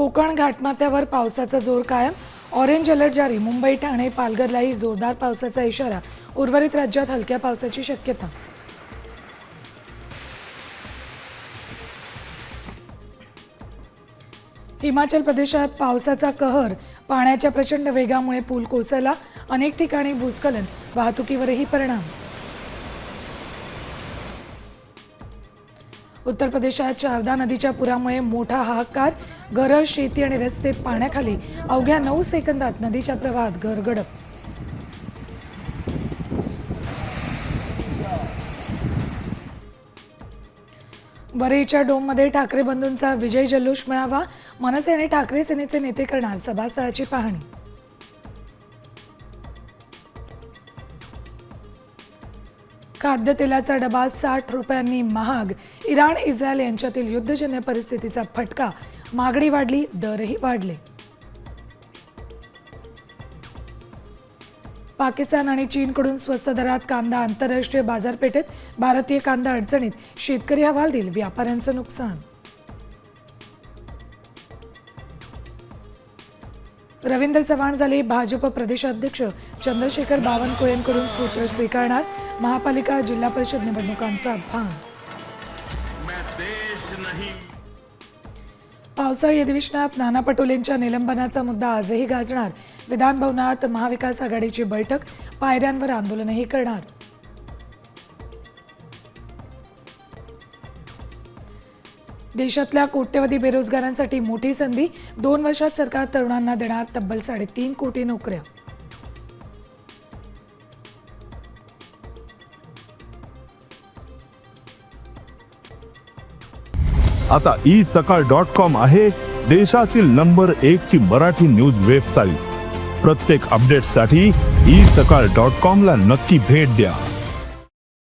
कोकण घाटमाथ्यावर पावसाचा जोर कायम, ऑरेंज अलर्ट जारी। मुंबई, ठाणे, पालघरलाही जोरदार पावसाचा इशारा। उर्वरित राज्यात हलक्या पावसाची शक्यता। हिमाचल प्रदेशात पावसाचा कहर, पाण्याच्या प्रचंड वेगामुळे पूल कोसळला, अनेक ठिकाणी भूस्खलन, वाहतुकीवरही परिणाम। उत्तर प्रदेशात शारदा नदीच्या पुरामुळे मोठा हाहाकार, घरं, शेती आणि रस्ते पाण्याखाली। अवघ्या 9 सेकंदात नदीच्या प्रवाहात गडगडप। वरईच्या डोममध्ये ठाकरे बंधूंचा विजय जल्लोष मेळावा, मनसे आणि ठाकरे सेनेचे नेते करणार सभास्थळाची पाहणी। खाद्यतेलाचा डबा 60 रुपयांनी महाग, इराण इस्रायल यांच्यातील युद्धजन्य परिस्थितीचा फटका, मागणी वाढली, दरही वाढले। पाकिस्तान आणि चीनकडून स्वस्त दरात कांदा आंतरराष्ट्रीय बाजारपेठेत, भारतीय कांदा अडचणीत, शेतकरी हवालदिल, व्यापाऱ्यांचं नुकसान। रवींद्र चव्हाण झाले भाजप प्रदेशाध्यक्ष, चंद्रशेखर बावनकुळेंकडून सूत्र स्वीकारणार। महापालिका जिल्हा परिषद निवडणुकांचा भाग। पावसाळी अधिवेशनात नाना पटोलेंच्या निलंबनाचा मुद्दा आजही गाजणार। विधान भवनात महाविकास आघाडीची बैठक, पायऱ्यांवर आंदोलनही करणार। देशातल्या कोट्यवधी बेरोजगारांसाठी मोठी संधी, 2 वर्षात सरकार तरुणांना देणार तब्बल 3.5 कोटी नोकऱ्या। आता isakal.com आहे देशातील नंबर 1 ची मराठी न्यूज वेबसाईट। प्रत्येक अपडेटसाठी isakal.com ला नक्की भेट द्या।